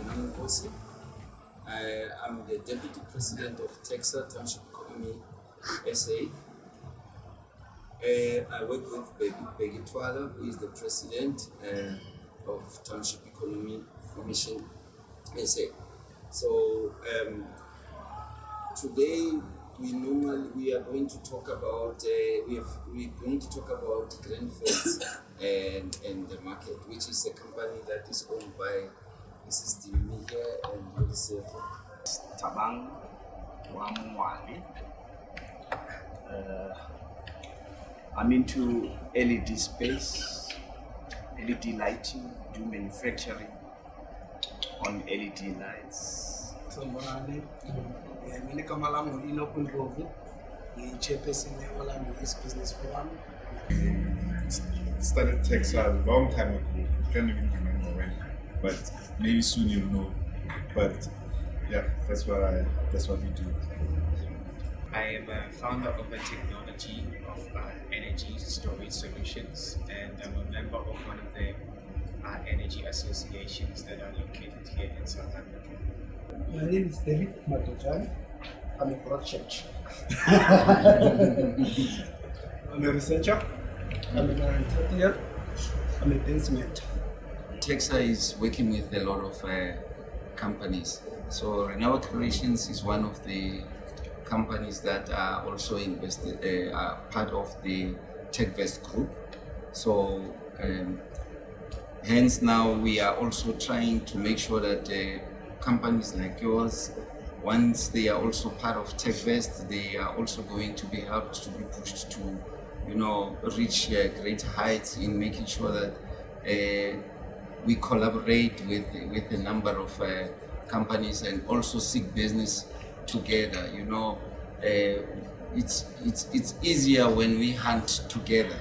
I'm the Deputy President of Tecsa Township Economic SA. I work with Begi Twala, who is the President of Township Economic Commission SA. So today we are going to talk about we're going to talk about Grandford and the market, which is a company that is owned by Mrs. Dimi here and Yolisefo. Tabang Wamwali. I'm into LED space, LED lighting, do manufacturing on LED lights. So mina igama lami Ndlovu, chairperson This Business Forum. Started Tecsa a long time ago. Can't even remember when, but maybe soon you'll know. But yeah, that's what we do. I am a founder of a technology of energy storage solutions, and I'm a member of one of the energy associations that are located here in South Africa. My name is David Matojani. I'm a project. I'm a researcher. I'm an entrepreneur. I'm a dance mentor. Tecsa is working with a lot of companies. So Ronewa Creations is one of the companies that are also invested, are part of the TechVest group. So hence now we are also trying to make sure that companies like yours, once they are also part of TechVest, they are also going to be helped to be pushed to, reach great heights in making sure that we collaborate with a number of companies and also seek business together. It's easier when we hunt together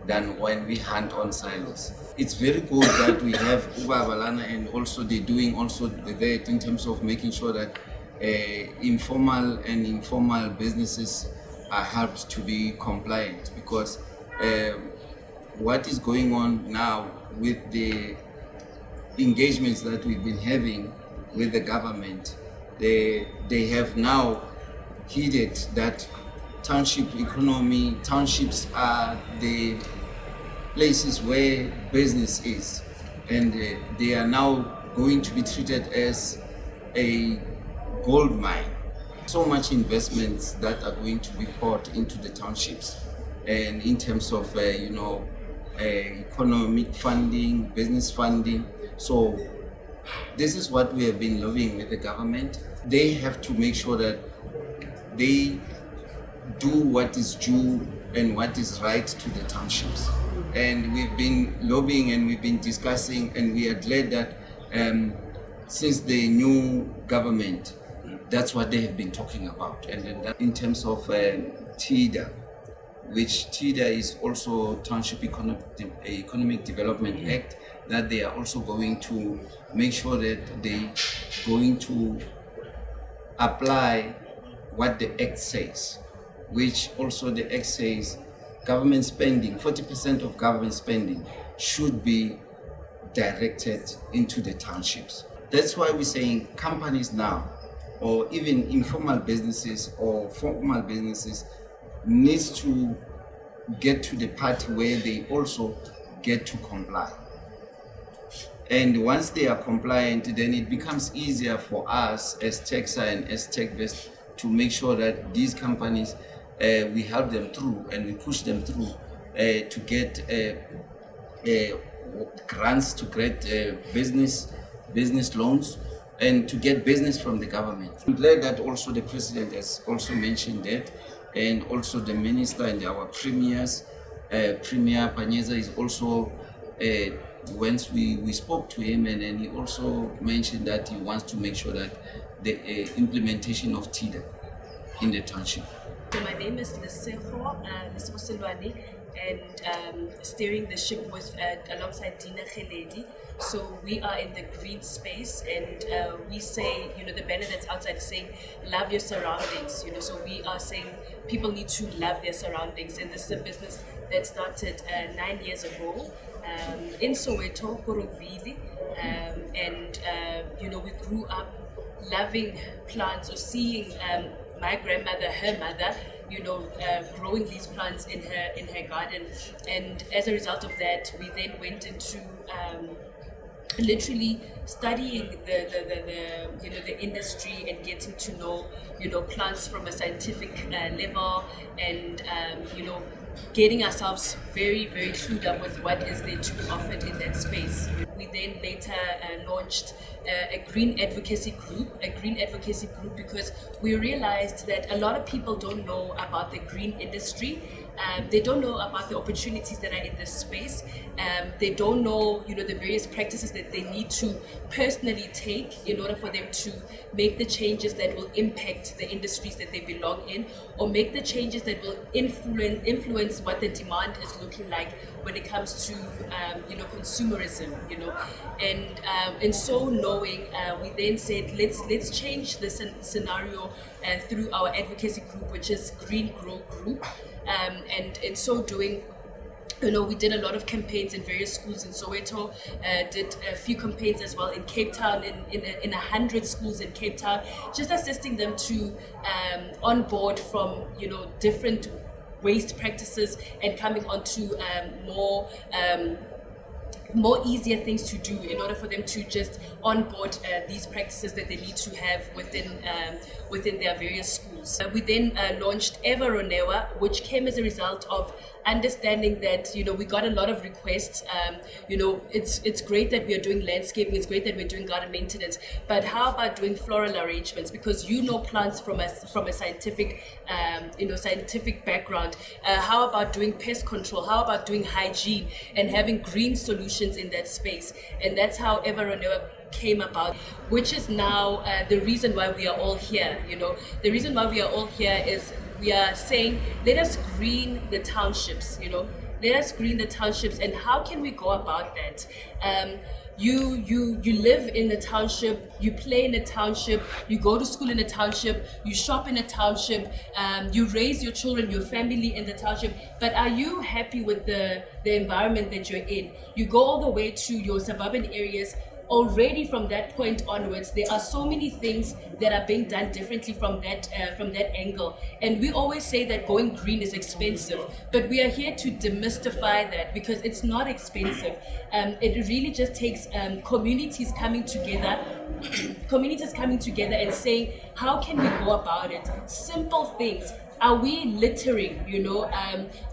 than when we hunt on silos. It's very good that we have Ubabalana and also they're doing also that in terms of making sure that informal and informal businesses are helped to be compliant, because what is going on now with the engagements that we've been having with the government, they have now heeded that townships are the places where business is, and they are now going to be treated as a gold mine. So much investments that are going to be poured into the townships, and in terms of economic funding, business funding. So this is what we have been lobbying with the government. They have to make sure that they do what is due and what is right to the townships. And we've been lobbying and we've been discussing, and we are glad that since the new government, that's what they have been talking about. And then that in terms of TIDA, which TIDA is also Township Economic Development Act, that they are also going to make sure that they going to apply what the Act says, which also the Act says government spending, 40% of government spending should be directed into the townships. That's why we're saying companies now, or even informal businesses or formal businesses, needs to get to the part where they also get to comply. And once they are compliant, then it becomes easier for us as Tecsa and as TechVest to make sure that these companies, we help them through and we push them through to get grants, to get business loans, and to get business from the government. I'm glad that also the President has also mentioned that, and also the Minister and our premiers, Premier Panyeza is also, once we spoke to him, and then he also mentioned that he wants to make sure that the implementation of TIDA in the township. So my name is Lesego Silwane, and steering the ship with alongside Dina Kheledi. So we are in the green space, and we say, the banner that's outside is saying, love your surroundings. So we are saying people need to love their surroundings, and this is a business that started 9 years ago in Soweto, Korongvili, We grew up loving plants or seeing my grandmother, her mother, growing these plants in her garden, and as a result of that, we then went into literally studying the industry and getting to know plants from a scientific level, and getting ourselves very, very clued up with what is there to be offered in that space. We then later launched a green advocacy group because we realized that a lot of people don't know about the green industry. They don't know about the opportunities that are in this space. They don't know, the various practices that they need to personally take in order for them to make the changes that will impact the industries that they belong in, or make the changes that will influence what the demand is looking like when it comes to, consumerism, and so knowing, we then said, let's change the scenario through our advocacy group, which is Green Grow Group. And in so doing, we did a lot of campaigns in various schools in Soweto, did a few campaigns as well in Cape Town, in 100 schools in Cape Town, just assisting them to onboard from, different waste practices and coming onto more easier things to do in order for them to just onboard these practices that they need to have within their various schools. We then launched Ever Ronewa, which came as a result of understanding that we got a lot of requests. It's great that we are doing landscaping, it's great that we're doing garden maintenance, but how about doing floral arrangements? Because plants from a scientific scientific background. How about doing pest control? How about doing hygiene and having green solutions in that space? And that's how Ever Ronewa came about, which is now the reason why we are all here. The reason why we are all here is we are saying, let us green the townships. Let us green the townships. And how can we go about that? You live in the township, you play in a township, you go to school in a township, you shop in a township, you raise your children, your family in the township, but are you happy with the environment that you're in? You go all the way to your suburban areas. Already from that point onwards, there are so many things that are being done differently from that angle. And we always say that going green is expensive, but we are here to demystify that, because it's not expensive. It really just takes communities coming together and saying, how can we go about it? Simple things. Are we littering?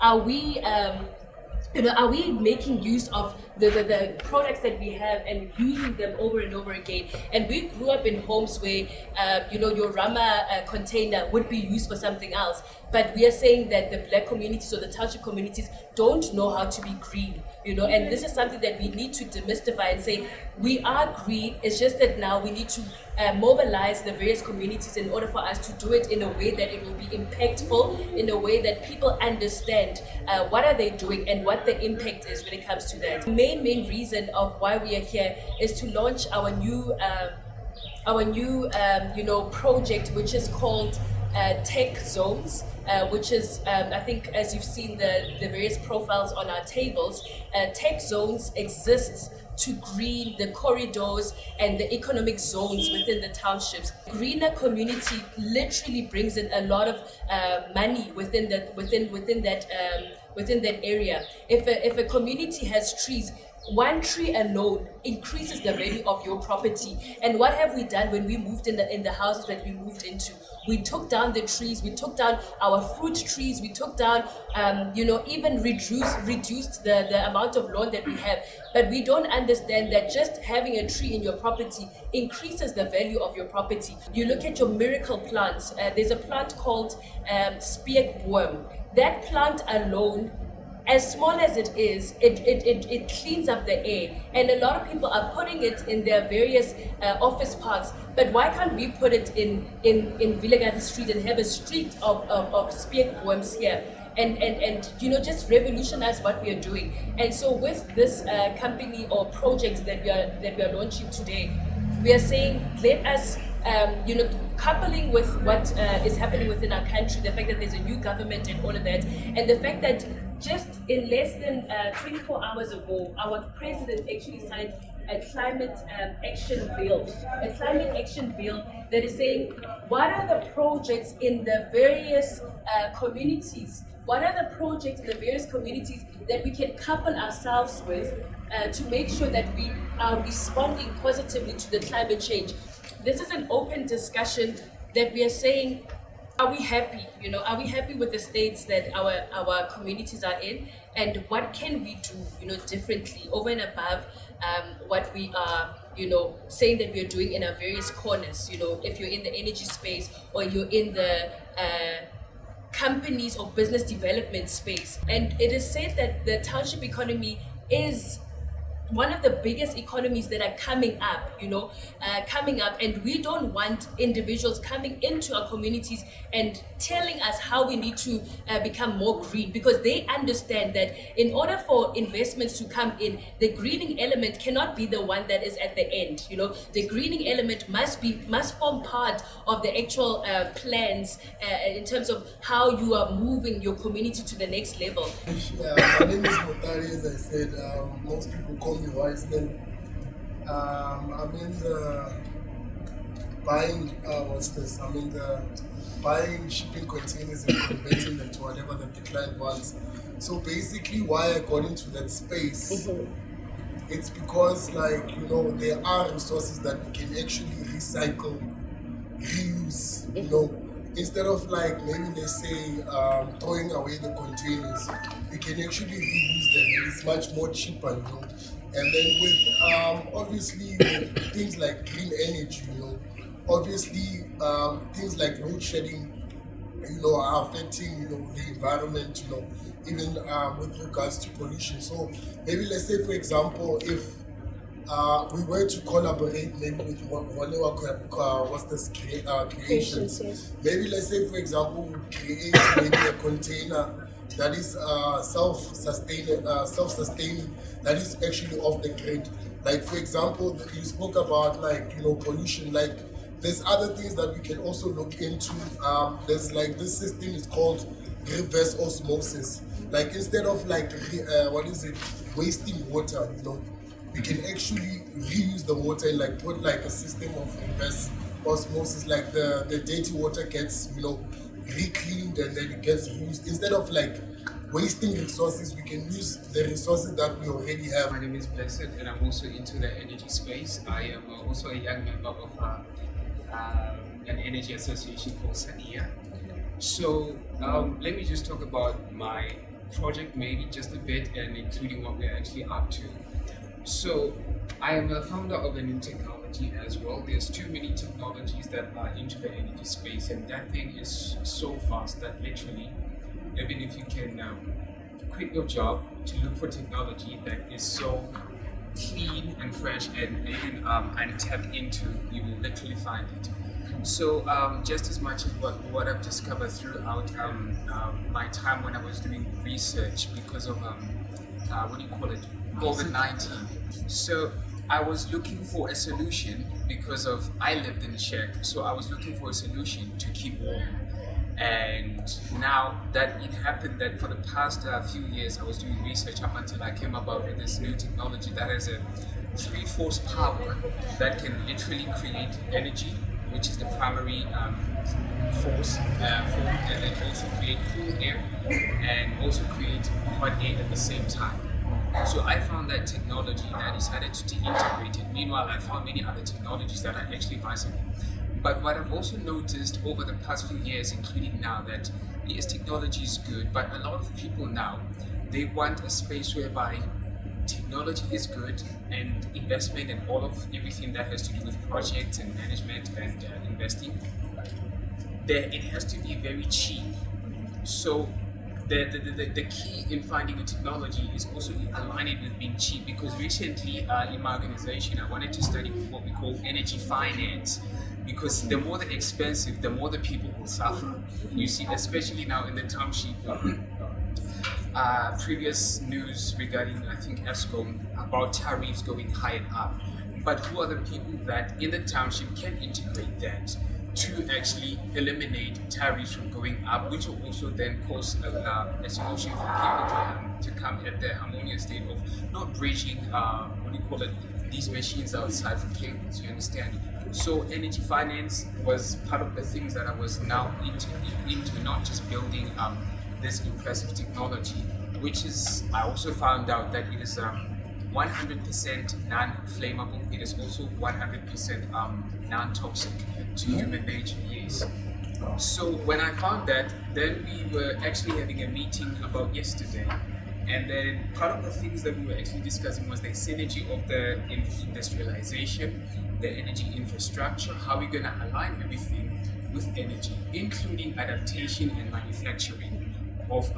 Are we making use of the products that we have and using them over and over again? And we grew up in homes where, your Rama container would be used for something else. But we are saying that the black communities or the township communities don't know how to be green, and this is something that we need to demystify and say, we are green. It's just that now we need to mobilize the various communities in order for us to do it in a way that it will be impactful, in a way that people understand what are they doing and what the impact is when it comes to that. The main reason of why we are here is to launch our new project, which is called Tech Zones, which is, I think, as you've seen the various profiles on our tables, Tech Zones exists to green the corridors and the economic zones within the townships. Greener community literally brings in a lot of money within that area. If a community has trees, one tree alone increases the value of your property. And what have we done when we moved in the houses that we moved into? We took down the trees, we took down our fruit trees, we took down, even reduced the amount of lawn that we have. But we don't understand that just having a tree in your property increases the value of your property. You look at your miracle plants. There's a plant called spearworm. That plant alone, as small as it is, it cleans up the air, and a lot of people are putting it in their various office parks. But why can't we put it in Vilakazi Street and have a street of spearworms here, and just revolutionize what we are doing? And so with this company or project that we are launching today, we are saying, let us coupling with what is happening within our country, the fact that there's a new government and all of that, and the fact that just in less than 24 hours ago, our president actually signed a climate action bill. A climate action bill that is saying what are the projects in the various communities. What are the projects in the various communities that we can couple ourselves with to make sure that we are responding positively to the climate change? This is an open discussion that we are saying, are we happy? Are we happy with the states that our communities are in? And what can we do, differently over and above what we are, saying that we are doing in our various corners? If you're in the energy space or you're in the companies or business development space. And it is said that the township economy is one of the biggest economies that are coming up, and we don't want individuals coming into our communities and telling us how we need to become more green, because they understand that in order for investments to come in, the greening element cannot be the one that is at the end. The greening element must form part of the actual plans in terms of how you are moving your community to the next level. My name is Motari, as I said. Most people call me Wise Man. I'm in the buying, I'm in the buying shipping containers and converting them to whatever that the client wants. So basically why I got into that space, it's because there are resources that we can actually recycle, reuse, Instead of maybe let's say throwing away the containers, we can actually reuse them, and it's much more cheaper, And then with obviously with things like green energy, obviously things like load shedding, are affecting the environment, even with regards to pollution. So maybe let's say, for example, if we were to collaborate maybe with Ronewa, creations. Yes. Maybe let's say, for example, we create maybe a container that is self-sustaining, that is actually off the grid. Like for example, you spoke about pollution. There's other things that we can also look into. There's this system is called reverse osmosis. Instead of wasting water, we can actually reuse the water and put a system of reverse osmosis. The dirty water gets reclaimed and then it gets reused. Instead of wasting resources, we can use the resources that we already have. My name is Blessed, and I'm also into the energy space. I am also a young member of an energy association called SANIA. So let me just talk about my project maybe just a bit, and including what we're actually up to. So I am a founder of a new technology as well. There's too many technologies that are into the energy space, and that thing is so fast that literally, even if you can quit your job to look for technology that is so clean and fresh and even untapped into, you will literally find it. So just as much as what I've discovered throughout my time when I was doing research because of COVID-19. So I was looking for a solution because I lived in a shed. So I was looking for a solution to keep warm. And now that it happened that for the past few years I was doing research up until I came about with this new technology that has a 3-force power that can literally create energy, which is the primary force, and then also create cool air and also create hot air at the same time. So I found that technology and I decided to integrate it. Meanwhile, I found many other technologies that are actually viable. But what I've also noticed over the past few years, including now, that yes, technology is good, but a lot of people now, they want a space whereby technology is good and investment and all of everything that has to do with projects and management and investing, that it has to be very cheap. So the key in finding a technology is also aligning with being cheap, because recently in my organization I wanted to study what we call energy finance, because the more the expensive, the more the people will suffer. You see, especially now in the township, previous news regarding I think ESCOM about tariffs going high and up, but who are the people that in the township can integrate that to actually eliminate tariffs from going up, which will also then cause a solution for people to come at the harmonious state of not bridging these machines outside for cables, you understand? So energy finance was part of the things that I was now into not just building this impressive technology, which is, I also found out that it is 100% non-flammable. It is also 100% non-toxic to human nature, yes. So when I found that, then we were actually having a meeting about yesterday, and then part of the things that we were actually discussing was the synergy of the industrialization, the energy infrastructure, how we're going to align everything with energy, including adaptation and manufacturing of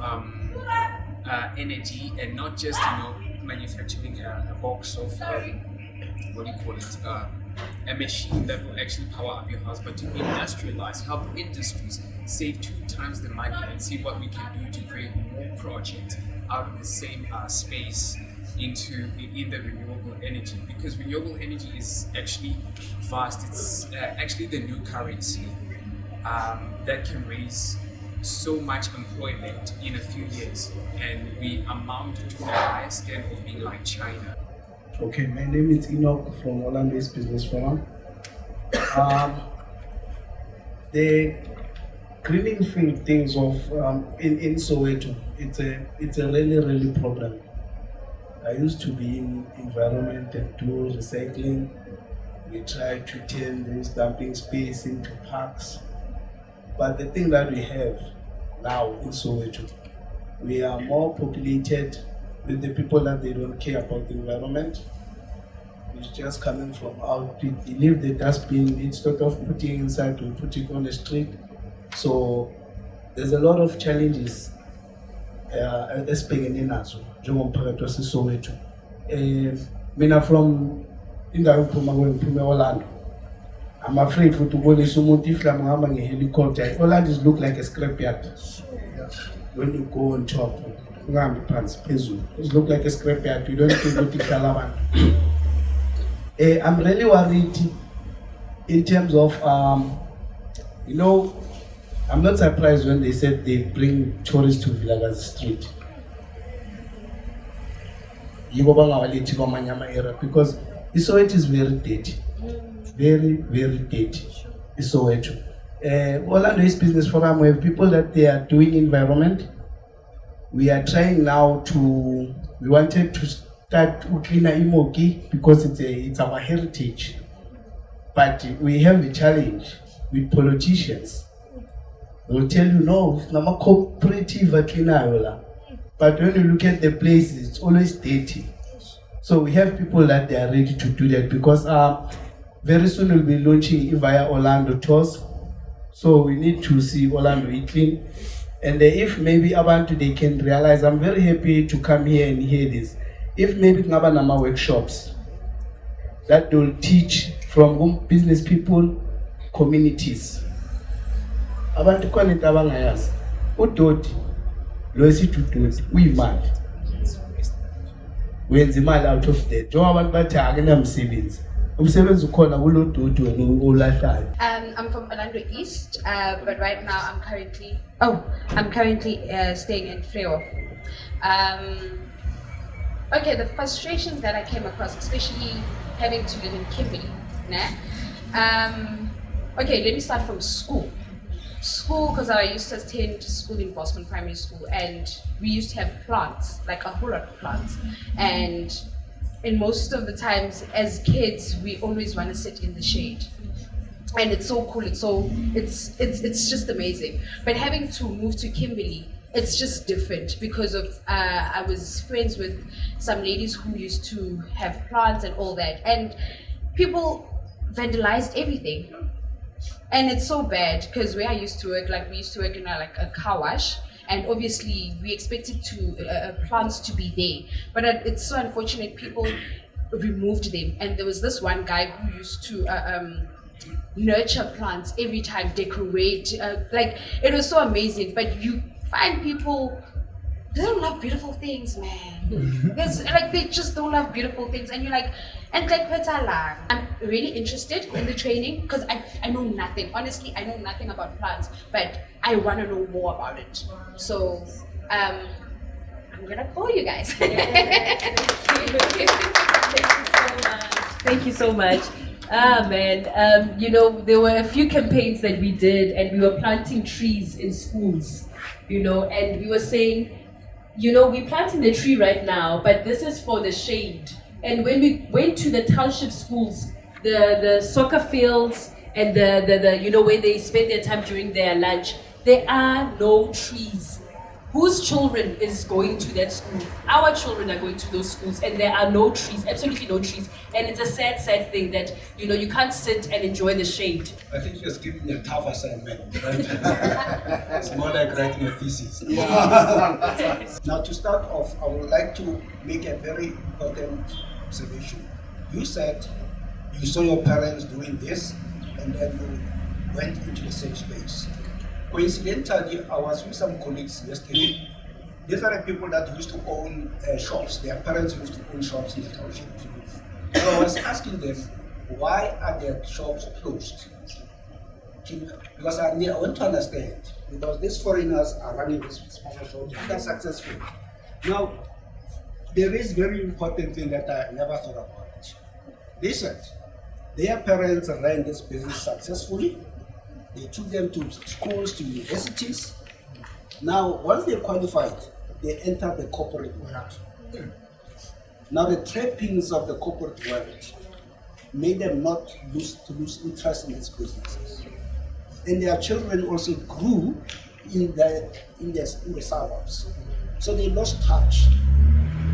energy, and not just manufacturing a box of what do you call it, a machine that will actually power up your house, but to industrialize, help industries save 2 times the money and see what we can do to create more projects out of the same space in the renewable energy, because renewable energy is actually vast. It's actually the new currency that can raise so much employment in a few years, and we amount to the highest stand of being like China. Okay, my name is Enoch from Orlando-based Business Forum. The greening field things of in Soweto, it's a really problem. I used to be in environment and do recycling. We try to turn this dumping space into parks. But the thing that we have now in Soweto, we are more populated with the people that they don't care about the environment. It's just coming from out. They leave the dustbin, instead of putting inside, we put it on the street. So there's a lot of challenges esibhekene nazo njengomphakathi waseSoweto. Mina from indawo ephuma Orlando, I'm afraid ukuthi ubonisa umuntu if la ngihamba ngehelicopter, Orlando is look like a scrapyard. When you go on top, ungahambi phansi phezulu, it look like a scrapyard. You don't think ukuthi ihlala abantu. I'm really worried in terms of I'm not surprised when they said they bring tourists to Vilakazi Street. Because Soweto is very dirty. Very, very dirty. Soweto. Orlando-based Business Forum, we have people that they are doing environment. We are trying now we wanted to start Uklina Imoki because it's our heritage. But we have a challenge with politicians. They'll tell you, no, it's not a cooperative Atlina. But when you look at the place, it's always dirty. So we have people that they are ready to do that, because very soon we'll be launching via Orlando tours. So we need to see Orlando clean. And if maybe abantu they can realize, I'm very happy to come here and hear this. If maybe ngaba workshops that will teach from business people, communities. Abantu khona into abangayazi. Udoti lo esithi udoti uyimali. Wenza imali out of that. Njengoba abantu bathi akunamsebenzi. Umsebenzi ukhona kulo doti wena olahlayo. I'm from Orlando East, but right now I'm currently staying in Freehof. Okay, the frustrations that I came across, especially having to live in Kimberley. Okay, let me start from school. Because I used to attend school in Bosman Primary School, and we used to have plants, like a whole lot of plants. And most of the times as kids, we always want to sit in the shade. And it's so cool, it's just amazing. But having to move to Kimberley, it's just different because of I was friends with some ladies who used to have plants and all that, and people vandalized everything. And it's so bad because where I used to work, we used to work in a car wash, and obviously we expected plants to be there, but it's so unfortunate people removed them. And there was this one guy who used to nurture plants every time, decorate, it was so amazing. But you find people, they don't love beautiful things, man. They just don't love beautiful things, and you're like, and I'm really interested in the training because I know nothing. Honestly, I know nothing about plants, but I want to know more about it. So I'm gonna call you guys. Thank you so much. Thank you so much. Ah, man. There were a few campaigns that we did, and we were planting trees in schools, and we were saying, we're planting the tree right now, but this is for the shade. And when we went to the township schools, the soccer fields and the where they spend their time during their lunch, there are no trees. Whose children is going to that school? Our children are going to those schools, and there are no trees, absolutely no trees. And it's a sad, sad thing that, you can't sit and enjoy the shade. I think she was giving a tough assignment, right? It's more like writing a thesis. Now, to start off, I would like to make a very important observation. You said you saw your parents doing this, and then you went into the same space. Coincidentally, I was with some colleagues yesterday. These are the people that used to own shops. Their parents used to own shops in the township. So I was asking them, why are their shops closed? Because I want to understand. Because these foreigners are running these small shops, and they're successful. Now, there is very important thing that I never thought about. They said their parents ran this business successfully. They took them to schools, to universities. Now, once they qualified, they entered the corporate world. Now, the trappings of the corporate world made them not lose interest in these businesses. And their children also grew in the suburbs. So they lost touch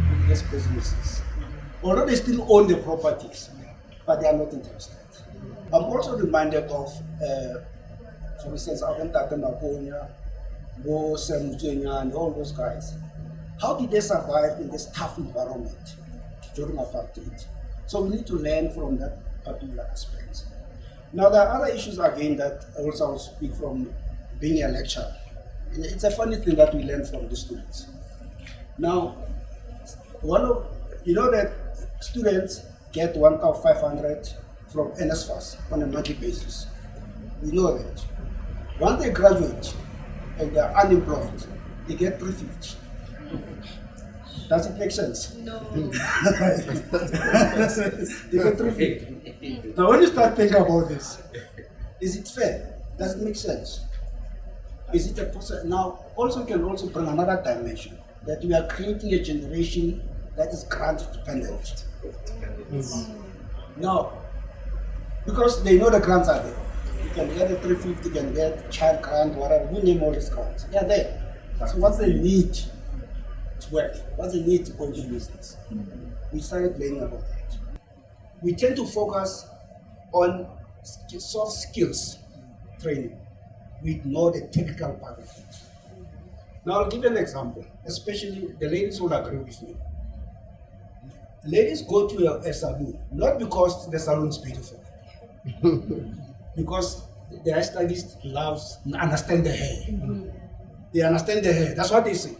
with these businesses. Although they still own the properties, but they are not interested. I'm also reminded of for instance, Aventata Maponya, Bo Semutenya, and all those guys. How did they survive in this tough environment during apartheid? So we need to learn from that particular aspect. Now, there are other issues again that also I'll speak from being a lecturer. It's a funny thing that we learn from the students. Now, that students get 1,500 from NSFAS on a monthly basis. We know that. Once they graduate and they are unemployed, they get 350. Does it make sense? No. They get 350. Now, when you start thinking about this, is it fair? Does it make sense? Is it a process? Now, also can also bring another dimension that we are creating a generation that is grant dependent. Now, because they know the grants are there. You can get a 350, you can get child grant, whatever, we name all these grants. They are there. So what's the need to work? What's the need to go into business? We started learning about that. We tend to focus on soft skills training. We ignore the technical part of it. Now I'll give you an example, especially the ladies will agree with me. Ladies go to a salon, not because the salon is beautiful, because the hairstylist understand the hair. They understand the hair, that's what they say.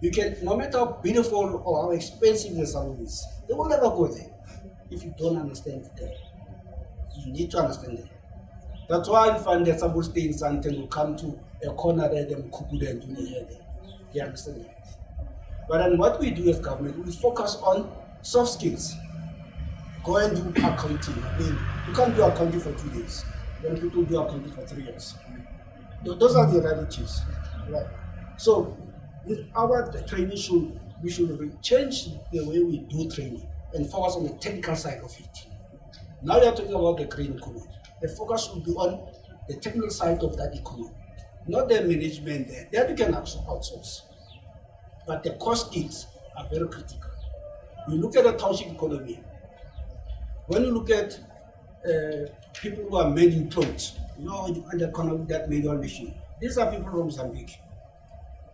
You can, no matter how beautiful or how expensive the salon is, they will never go there if you don't understand the hair. You need to understand the hair. That's why I find that some stay in Santen will come to a corner there, them cuckoo there and do the hair there. They understand that. But then what we do as government, we focus on soft skills. Go and do accounting. I mean, you can't do accounting for 2 days when people do accounting for 3 years. Those are the realities. Right. So, with our training, we should change the way we do training and focus on the technical side of it. Now we are talking about the green economy. The focus will be on the technical side of that economy, not the management there. That you can outsource. But the core skills are very critical. You look at the township economy. When you look at people who are mending clothes, and the economy that manual machine, these are people from Mozambique.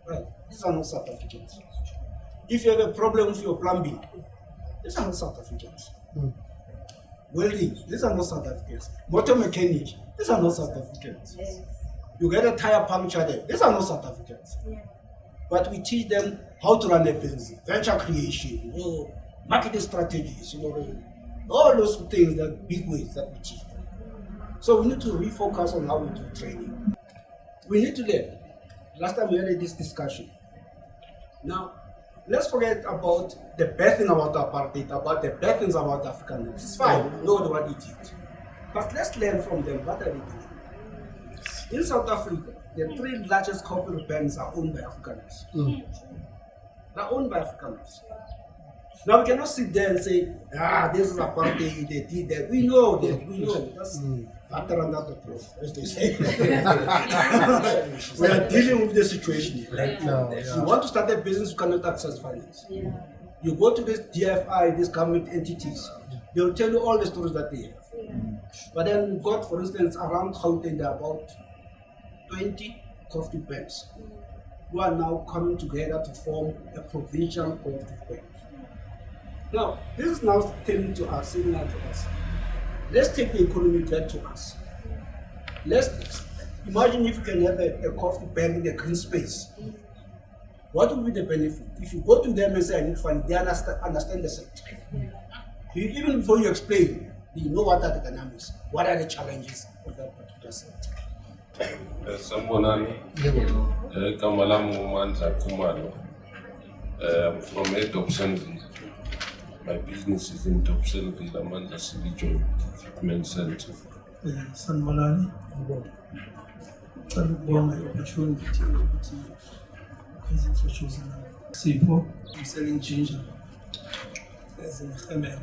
Right? These are not South Africans. If you have a problem with your plumbing, these are not South Africans. Welding, these are not South Africans. Motor mechanic, these are not South Africans. Yes. You get a tire puncture there, these are not South Africans. Yeah. But we teach them how to run a business, venture creation, marketing strategies, all those things, that big ways that we teach them. So we need to refocus on how we do training. We need to learn. Last time we had this discussion. Now, let's forget about the bad thing about apartheid, about the bad things about Africanness. It's fine, we know what it is. But let's learn from them. What are they doing? In South Africa, the 3 largest corporate banks are owned by Africanness. They're owned by Africanness. Now we cannot sit there and say, this is apartheid, they did that. We know that, we know. That's factor under the proof, as they say. We are dealing with the situation here. Right now, yeah. You want to start a business, you cannot access finance. You go to this DFI, these government entities, they'll tell you all the stories that they have. But then we've got, for instance, around Gauteng, there are about 20 cooperative banks who are now coming together to form a provincial cooperative bank. Now, this is now telling to us, similar to us. Let's take the economy back to us. Let's imagine if you can have a cooperative bank in the green space. What would be the benefit? If you go to them and say, I need funding, they understand the sector. Even before you explain, you know what are the dynamics, what are the challenges of that particular sector. Sanibonani. Igama lami uMandla Khumalo. I'm from Dobsonville. My business is in Dobsonville, Amandla City Joint Treatment Center. Sanibonani. Ngicela ukubonga i-opportunity ukuthi ngizintroduce nami. Sipho, I'm selling ginger as in Khmer.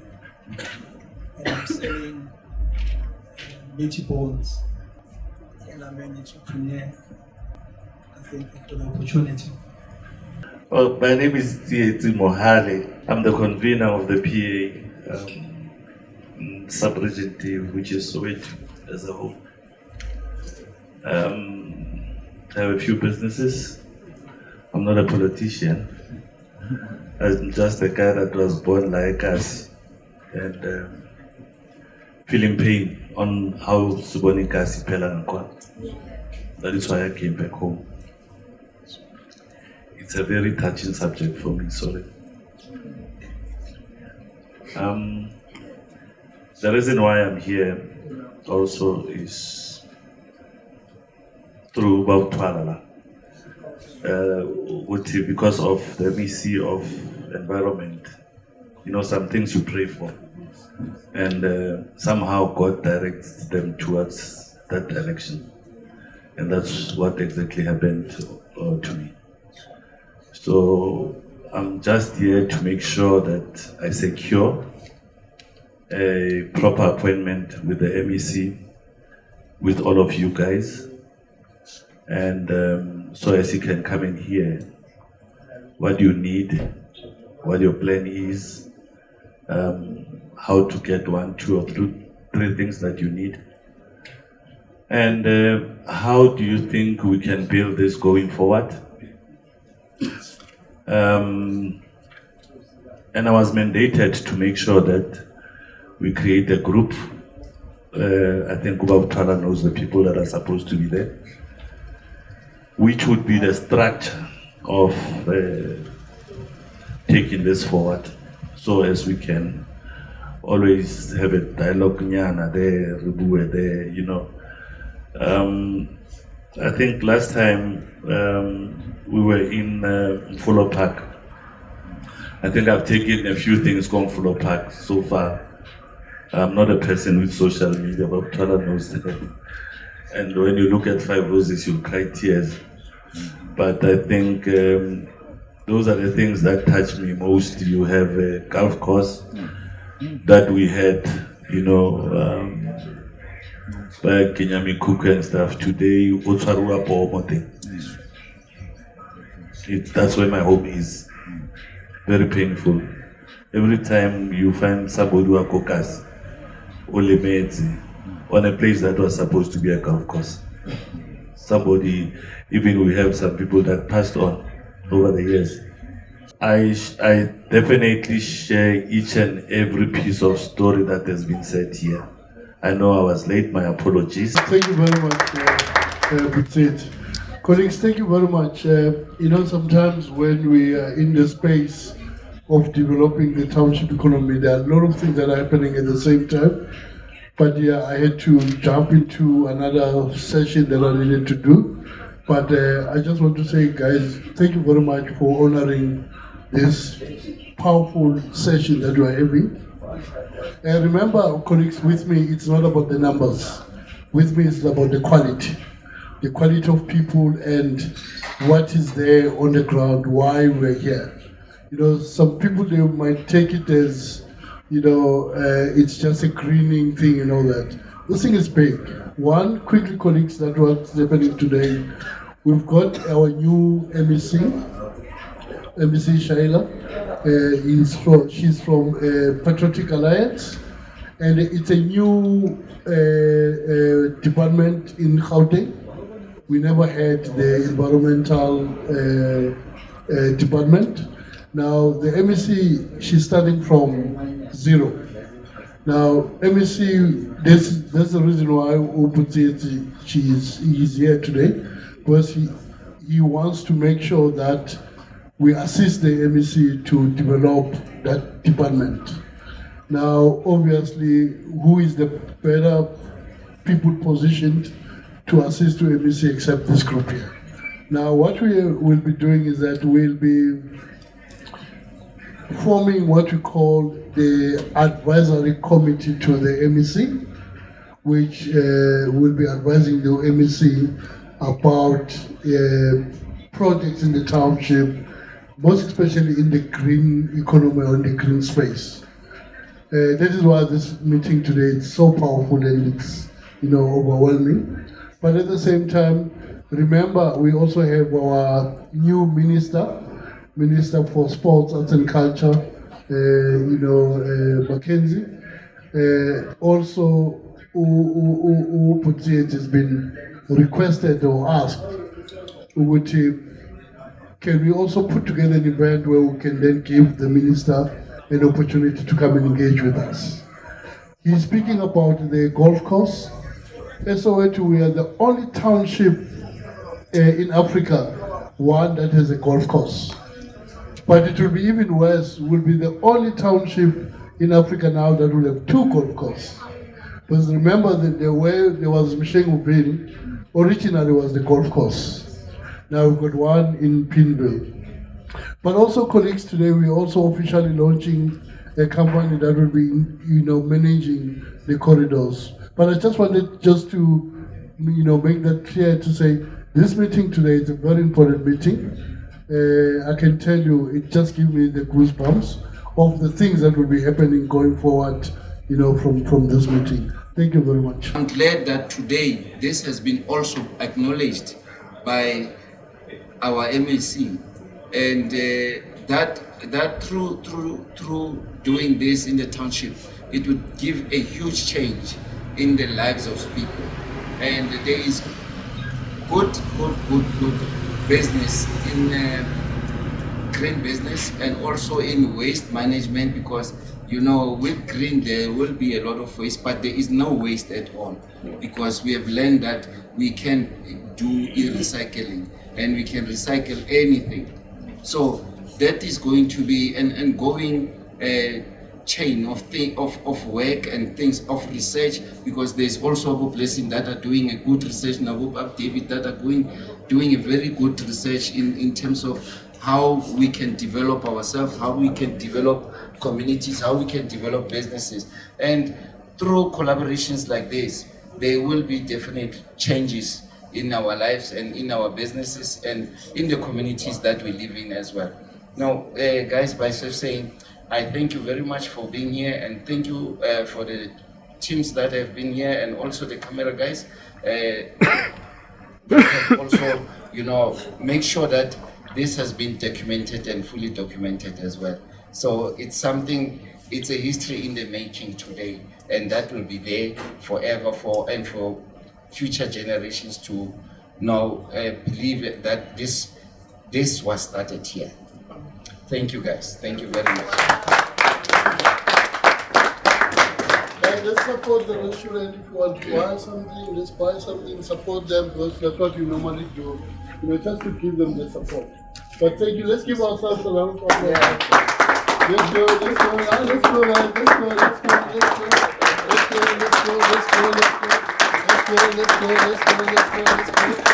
And I'm selling meaty bones. And I'm an entrepreneur. I thank you for the opportunity. Well, my name is Tsietsi Mohale. I'm the convener of the PA sub-region team, which is Soweto as a whole. I have a few businesses. I'm not a politician. I'm just a guy that was born like us and feeling pain on how Subonika Sipela Nkwan. That is why I came back home. It's a very touching subject for me, sorry. The reason why I'm here also is through Bob Twalala. Because of the MEC of Environment, you know, some things you pray for. And somehow God directs them towards that direction. And that's what exactly happened to me. So I'm just here to make sure that I secure a proper appointment with the MEC, with all of you guys. And so as you can come in here, what you need, what your plan is, how to get 1, 2, or 3 things that you need. And how do you think we can build this going forward? And I was mandated to make sure that we create a group. I think Kuba Utara knows the people that are supposed to be there, which would be the structure of taking this forward, so as we can always have a dialogue there, you know. I think last time we were in Fuller Park. I think I've taken a few things from Fuller Park so far. I'm not a person with social media, but Tala knows that. And when you look at 5 Roses, you'll cry tears. But I think those are the things that touch me most. You have a golf course that we had, you know, like Kenyami Cook and stuff. Today, Otsarua Pomote. That's where my home is. Very painful. Every time you find somebody who are caucus, on a place that was supposed to be a golf course. Somebody, even we have some people that passed on over the years. I definitely share each and every piece of story that has been said here. I know I was late, my apologies. Thank you very much, Butsit. Colleagues, thank you very much. You know, sometimes when we are in the space of developing the township economy, there are a lot of things that are happening at the same time. But yeah, I had to jump into another session that I needed to do. But I just want to say, guys, thank you very much for honoring this powerful session that we are having. And remember, colleagues, with me, it's not about the numbers. With me, it's about the quality of people and what is there on the ground, why we're here. You know, some people, they might take it as, it's just a greening thing and all that. This thing is big. One, quickly, colleagues, that's what's happening today. We've got our new MEC Shaila. She's from Patriotic Alliance, and it's a new department in Gauteng. We never had the environmental department. Now the MEC, she's starting from zero. Now MEC, that's the reason why he's here today, because he wants to make sure that we assist the MEC to develop that department. Now, obviously, who is the better people positioned to assist the MEC except this group here? Now, what we will be doing is that we'll be forming what we call the advisory committee to the MEC, which will be advising the MEC about projects in the township, most especially in the green economy or in the green space. That is why this meeting today is so powerful and it's overwhelming. But at the same time, remember we also have our new Minister for Sports, Arts and Culture, Mackenzie. Also, has been requested or asked, can we also put together an event where we can then give the minister an opportunity to come and engage with us? He's speaking about the golf course. SOH, we are the only township in Africa, one that has a golf course. But it will be even worse, we'll be the only township in Africa now that will have 2 golf courses. Because remember that the way there was Mishengu Bill, originally was the golf course. Now we've got one in Pinville. But also, colleagues, today we're also officially launching a company that will be, managing the corridors. But I just wanted to, make that clear to say this meeting today is a very important meeting. I can tell you, it just gives me the goosebumps of the things that will be happening going forward, from this meeting. Thank you very much. I'm glad that today this has been also acknowledged by our MEC, and that through doing this in the township, it would give a huge change in the lives of people. And there is good business in green business and also in waste management, because with green there will be a lot of waste, but there is no waste at all, because we have learned that we can do e-recycling and we can recycle anything. So that is going to be an ongoing chain of work and things of research, because there's also a blessing that are doing a good research, Nabub David, that are doing a very good research in terms of how we can develop ourselves, how we can develop communities, how we can develop businesses. And through collaborations like this, there will be definite changes in our lives and in our businesses and in the communities that we live in as well. Now, guys, by saying, I thank you very much for being here, and thank you for the teams that have been here, and also the camera guys. Also, make sure that this has been documented and fully documented as well. So it's a history in the making today, and that will be there forever for future generations to now believe that this was started here. Thank you, guys. Thank you very much. Let's support the restaurant. If you want to buy something, let's buy something, support them, because that's what you normally do, just to give them the support. But thank you. Let's give ourselves a round of applause. Let's go, guys. Let's go.